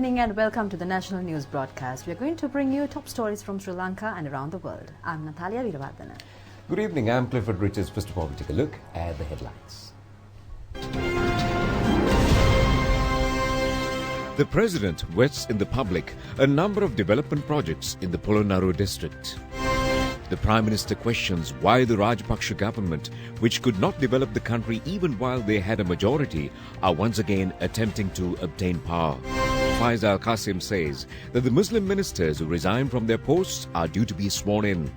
evening and welcome to the National News Broadcast. We are going to bring you top stories from Sri Lanka and around the world. I'm Natalia Veeravardhana. Good evening, I'm Clifford Richards. First of all, we take a look at the headlines. The President vests in the public a number of development projects in the Polonnaruwa district. The Prime Minister questions why the Rajapaksa government, which could not develop the country even while they had a majority, are once again attempting to obtain power. Faisal Qasim says that the Muslim ministers who resigned from their posts are due to be sworn in.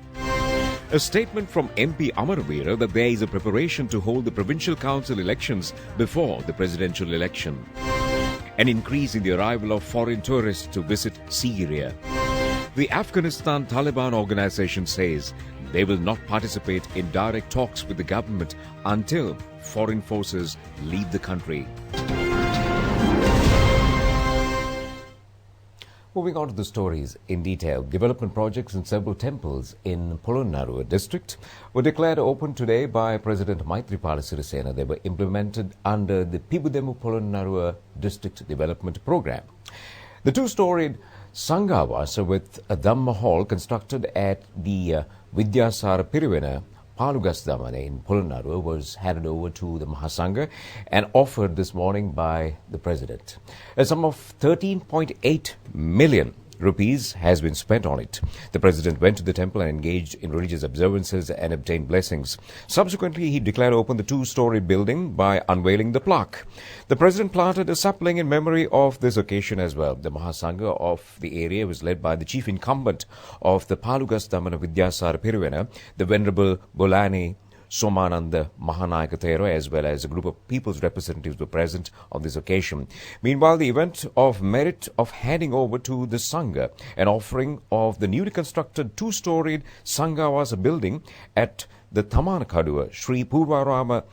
A statement from MP Amaravira that there is a preparation to hold the Provincial Council elections before the presidential election. An increase in the arrival of foreign tourists to visit Sigiriya. The Afghanistan Taliban organization says they will not participate in direct talks with the government until foreign forces leave the country. Moving on to the stories in detail, development projects in several temples in Polonnaruwa district were declared open today by President Maithripala Sirisena. They were implemented under the Pibudemu Polonnaruwa district development program. The two-storied Sanghavasa with a Dhamma hall constructed at the Vidyasara Pirivena Palugasdamane in Polonnaruwa was handed over to the Mahasangha and offered this morning by the President. A sum of 13.8 million rupees has been spent on it. The President went to the temple and engaged in religious observances and obtained blessings. Subsequently, he declared open the two-story building by unveiling the plaque. The President planted a sapling in memory of this occasion as well. The Mahasangha of the area was led by the chief incumbent of the Palugasdamana Vidyasara Pirivena, the Venerable Bolani Somananda Mahanayaka Thero, as well as a group of people's representatives were present on this occasion. Meanwhile, the event of merit of handing over to the Sangha an offering of the newly constructed two-storied Sanghavasa building at the Thamanakaduwa Sri Purvarama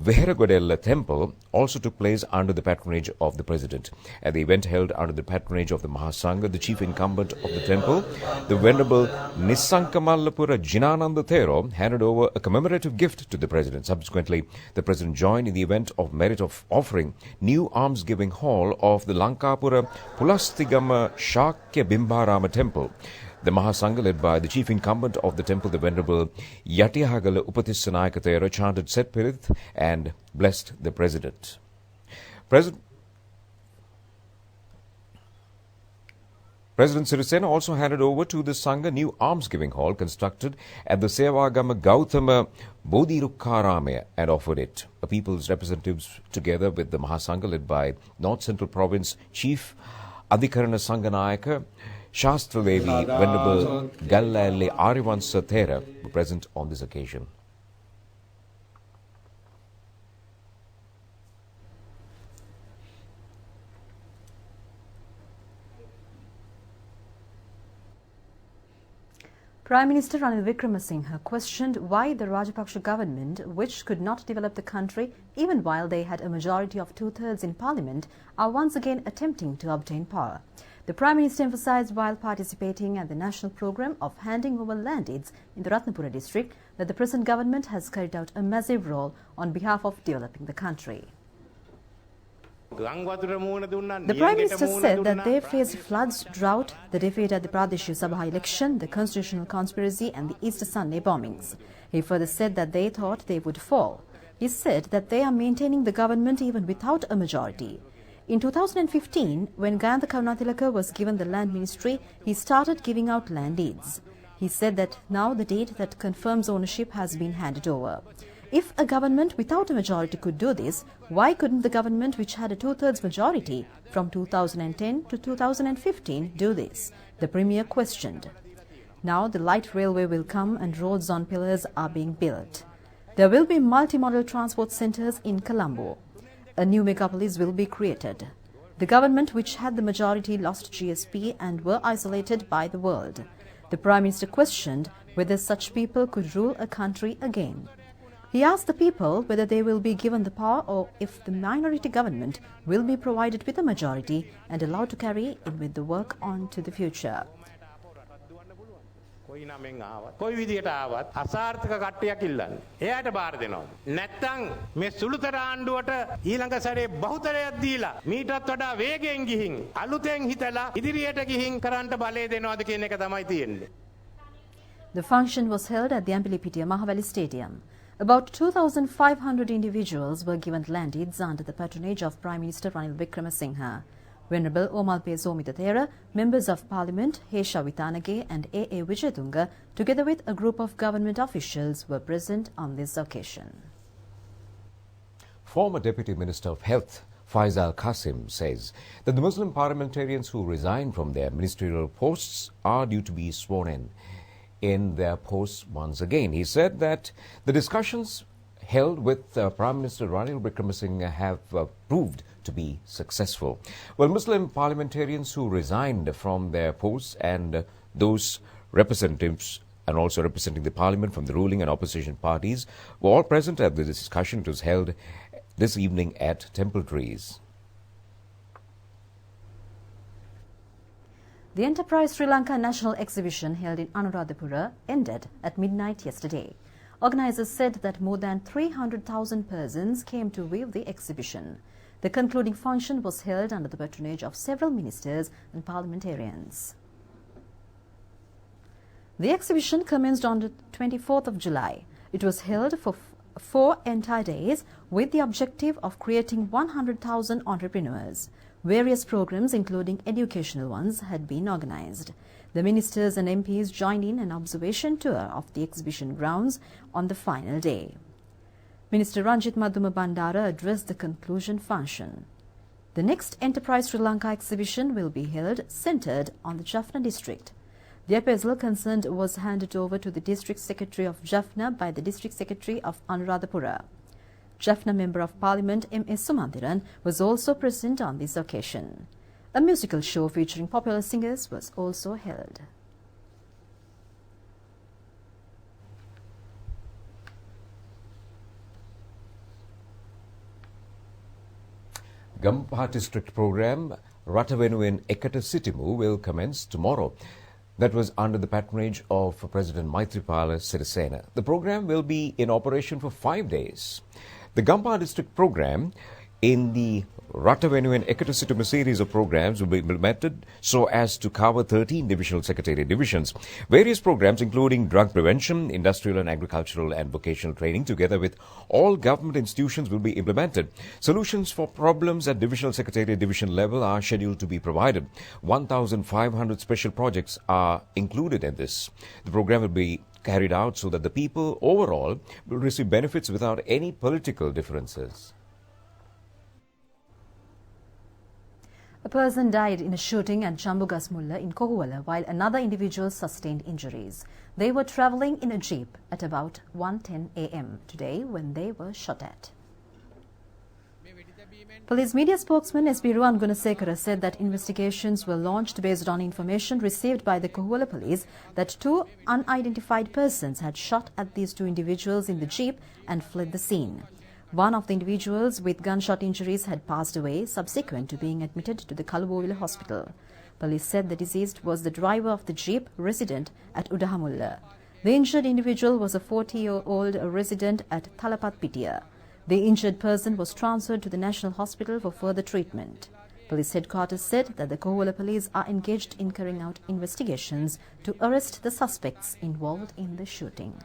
Veheragodella temple also took place under the patronage of the President. At the event held under the patronage of the Mahasangha, the chief incumbent of the temple, the Venerable Nissankamallapura Jinananda Thero, handed over a commemorative gift to the President. Subsequently, the President joined in the event of merit of offering new almsgiving hall of the Lankapura Pulastigama Shakya Bimbarama temple. The Mahasangha, led by the chief incumbent of the temple, the Venerable Yatihagala Upatissanayaka Thera, chanted Set Pirith and blessed the President. President Sirisena also handed over to the Sangha new almsgiving hall constructed at the Sevagama Gautama Bodhirukkarame and offered it. A people's representatives together with the Mahasangha, led by North Central Province Chief Adhikarana Sanganayaka Shastra Devi, Venerable Gallalle Arivansa Thera were present on this occasion. Prime Minister Ranil Wickremesinghe questioned why the Rajapaksa government, which could not develop the country even while they had a majority of two-thirds in parliament, are once again attempting to obtain power. The Prime Minister emphasized while participating at the national program of handing over land deeds in the Ratnapura district that the present government has carried out a massive role on behalf of developing the country. The Prime Minister said that they faced floods, drought, the defeat at the Pradesh Sabha election, the constitutional conspiracy and the Easter Sunday bombings. He further said that they thought they would fall. He said that they are maintaining the government even without a majority. In 2015, when Gayantha Karunatilaka was given the land ministry, he started giving out land deeds. He said that now the deed that confirms ownership has been handed over. If a government without a majority could do this, why couldn't the government which had a two-thirds majority from 2010 to 2015 do this? The Premier questioned. Now the light railway will come and roads on pillars are being built. There will be multimodal transport centres in Colombo. A new megapolis will be created. The government which had the majority lost GSP and were isolated by the world. The Prime Minister questioned whether such people could rule a country again. He asked the people whether they will be given the power or if the minority government will be provided with a majority and allowed to carry in with the work on to the future. කොයි නමෙන් ආවත් කොයි විදියට ආවත් අසාර්ථක කට්ටියක් ඉල්ලන්නේ. එයාට බාර දෙනවා. නැත්තම් මේ සුළුතර ආණ්ඩුවට ඊළඟ සැරේ බහුතරයක් දීලා මීටත් වඩා වේගයෙන් ගිහින් අලුතෙන් හිතලා ඉදිරියට ගිහින් කරන්න බලය දෙනවද කියන එක තමයි තියෙන්නේ. The function was held at the Ambulipitiya Mahawali Stadium. About 2,500 individuals were given land deeds under the patronage of Prime Minister Ranil Wickremesinghe. Venerable Omalpe Somitathera, members of Parliament Hesha Vithanage and A.A. Wijayatunga, together with a group of government officials, were present on this occasion. Former Deputy Minister of Health Faisal Qasim says that the Muslim parliamentarians who resigned from their ministerial posts are due to be sworn in their posts once again. He said that the discussions held with Prime Minister Ranil Wickremesinghe have proved to be successful. Well, Muslim parliamentarians who resigned from their posts and those representatives and also representing the parliament from the ruling and opposition parties were all present at the discussion. It was held this evening at Temple Trees. The Enterprise Sri Lanka National Exhibition held in Anuradhapura ended at midnight yesterday. Organisers said that more than 300,000 persons came to view the exhibition. The concluding function was held under the patronage of several ministers and parliamentarians. The exhibition commenced on the 24th of July. It was held for 4 entire days with the objective of creating 100,000 entrepreneurs. Various programs, including educational ones, had been organised. The ministers and MPs joined in an observation tour of the exhibition grounds on the final day. Minister Ranjit Madhuma Bandara addressed the conclusion function. The next Enterprise Sri Lanka exhibition will be held centred on the Jaffna district. The appraisal concerned was handed over to the District Secretary of Jaffna by the District Secretary of Anuradhapura. Jaffna Member of Parliament M.A. Sumandiran was also present on this occasion. A musical show featuring popular singers was also held. Gamba district program Ratavenuin Ekata Sitimu will commence tomorrow. That was under the patronage of President Maithripala Sirisena. The program will be in operation for 5 days. The Gamba district program in the Ratavenu and Ekatasitum series of programs will be implemented so as to cover 13 divisional secretariat divisions. Various programs including drug prevention, industrial and agricultural and vocational training together with all government institutions will be implemented. Solutions for problems at divisional secretariat division level are scheduled to be provided. 1,500 special projects are included in this. The program will be carried out so that the people overall will receive benefits without any political differences. A person died in a shooting at Jambugasmulla in Kahala while another individual sustained injuries. They were travelling in a jeep at about 1:10 a.m. today when they were shot at. Police media spokesman S.B. Ruwan Gunasekara said that investigations were launched based on information received by the Kahala police that 2 unidentified persons had shot at these 2 individuals in the jeep and fled the scene. One of the individuals with gunshot injuries had passed away subsequent to being admitted to the Kaluvovila hospital. Police said the deceased was the driver of the jeep resident at Udahamulla. The injured individual was a 40-year-old resident at Thalapatpitiya. The injured person was transferred to the National Hospital for further treatment. Police headquarters said that the Kahala police are engaged in carrying out investigations to arrest the suspects involved in the shooting.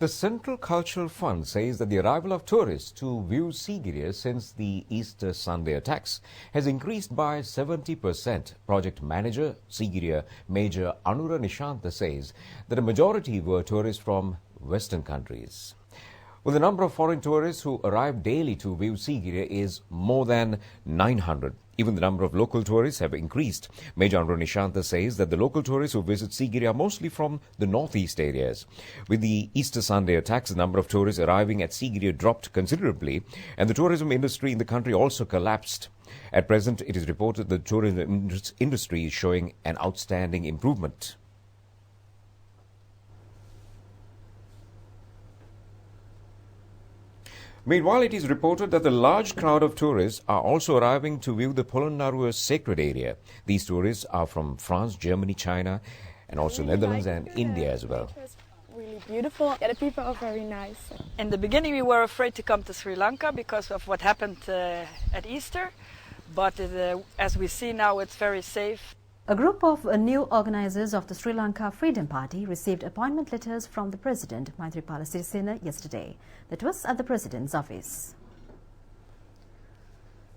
The Central Cultural Fund says that the arrival of tourists to view Sigiriya since the Easter Sunday attacks has increased by 70%. Project manager Sigiriya Major Anura Nishanta says that a majority were tourists from Western countries. Well, the number of foreign tourists who arrive daily to view Sigiriya is more than 900. Even the number of local tourists have increased. Major Anura Nishanta says that the local tourists who visit Sigiriya are mostly from the northeast areas. With the Easter Sunday attacks, the number of tourists arriving at Sigiriya dropped considerably, and the tourism industry in the country also collapsed. At present, it is reported the tourism industry is showing an outstanding improvement. Meanwhile, it is reported that a large crowd of tourists are also arriving to view the Polonnaruwa sacred area. These tourists are from France, Germany, China, and also Netherlands and India as well. Really beautiful. Yeah, the people are very nice. In the beginning, we were afraid to come to Sri Lanka because of what happened at Easter, but as we see now, it's very safe. A group of new organisers of the Sri Lanka Freedom Party received appointment letters from the President Maithripala Sirisena yesterday. That was at the President's office.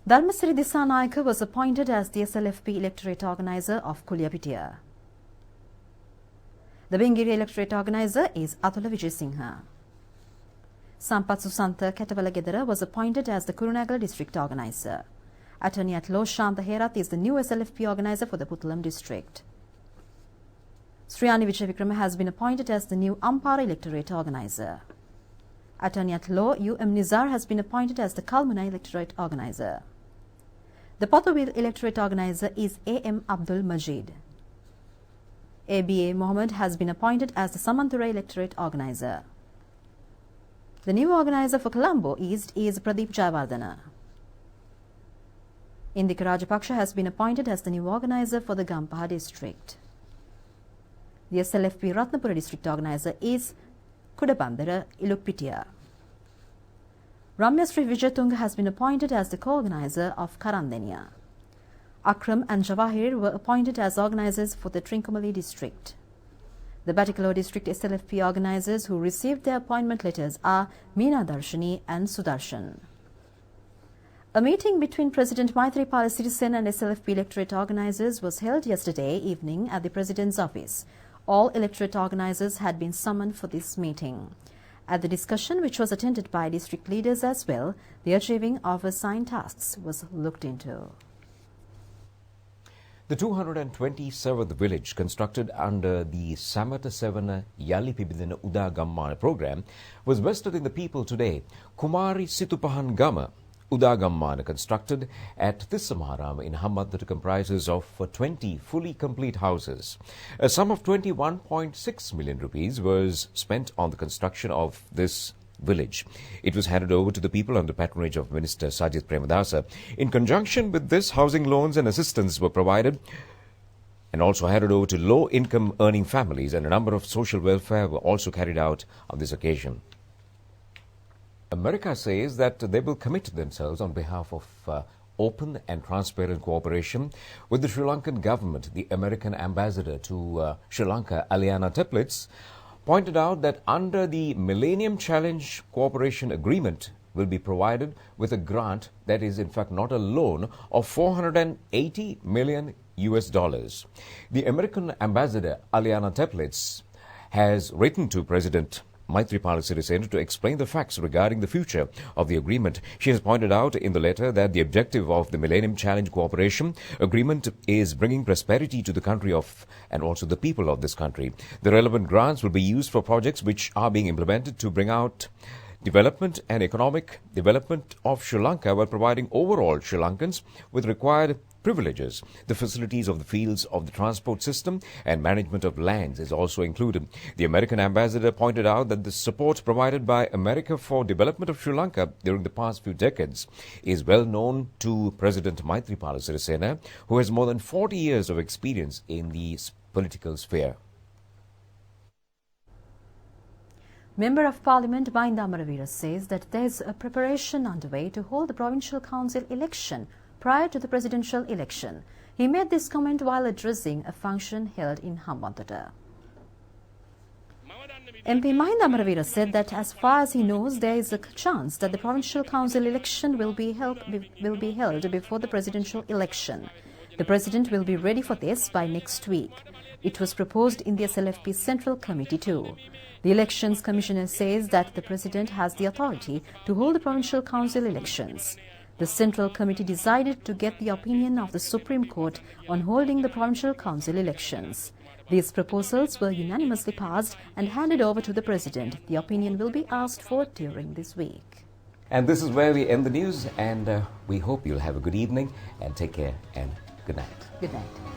Dharmasiri Dissanayake was appointed as the SLFP electorate organiser of Kuliyapitiya. The Bingiri electorate organiser is Atula Vijayasinghe. Sampath Susantha Ketawala was appointed as the Kurunegala district organiser. Attorney at Law Shantha Herath is the new SLFP organiser for the Puttalam district. Sriyani Vijayavikrama has been appointed as the new Ampara electorate organiser. Attorney at Law U.M. Nizar has been appointed as the Kalmuna electorate organiser. The Potawil electorate organiser is A.M. Abdul Majid. A.B.A. Mohammed has been appointed as the Samanthura electorate organiser. The new organiser for Colombo East is Pradeep Jayawardena. Indika Rajapaksha has been appointed as the new organiser for the Gamba district. The SLFP Ratnapura district organiser is Kudabandara Ilukpitiya. Ramya Sri Vijayatunga has been appointed as the co-organiser of Karandeniya. Akram and Jawahir were appointed as organisers for the Trincomalee district. The Batticaloa district SLFP organisers who received their appointment letters are Meena Darshani and Sudarshan. A meeting between President Maithripala Sirisena and SLFP electorate organisers was held yesterday evening at the President's office. All electorate organisers had been summoned for this meeting. At the discussion, which was attended by district leaders as well, the achieving of assigned tasks was looked into. The 227th village constructed under the Samata Sevana Yali Pibidina Uda Gama program was vested in the people today. Kumari Situpahan Gama Uda Gama constructed at Thisamaharam in Hambantota comprises of 20 fully complete houses. A sum of 21.6 million rupees was spent on the construction of this village. It was handed over to the people under patronage of Minister Sajith Premadasa. In conjunction with this, housing loans and assistance were provided and also handed over to low-income earning families, and a number of social welfare were also carried out on this occasion. America says that they will commit themselves on behalf of open and transparent cooperation with the Sri Lankan government. The American ambassador to Sri Lanka, Aliana Teplitz, pointed out that under the Millennium Challenge Cooperation Agreement will be provided with a grant that is in fact not a loan of $480 million. The American ambassador Aliana Teplitz has written to President Maithripala Sirisena to explain the facts regarding the future of the agreement. She has pointed out in the letter that the objective of the Millennium Challenge Cooperation Agreement is bringing prosperity to the country and also the people of this country. The relevant grants will be used for projects which are being implemented to bring out development and economic development of Sri Lanka while providing overall Sri Lankans with required privileges. The facilities of the fields of the transport system and management of lands is also included. The American ambassador pointed out that the support provided by America for development of Sri Lanka during the past few decades is well known to President Maithripala Sirisena, who has more than 40 years of experience in the political sphere. Member of Parliament Mahinda Amaravira says that there is a preparation underway to hold the Provincial Council election prior to the presidential election. He made this comment while addressing a function held in Hambantota. MP Mahinda Amaravira said that as far as he knows, there is a chance that the Provincial Council election will be held before the presidential election. The President will be ready for this by next week. It was proposed in the SLFP Central Committee too. The Elections Commissioner says that the President has the authority to hold the Provincial Council elections. The Central Committee decided to get the opinion of the Supreme Court on holding the Provincial Council elections. These proposals were unanimously passed and handed over to the President. The opinion will be asked for during this week. And this is where we end the news, and we hope you'll have a good evening and take care and good night. Good night.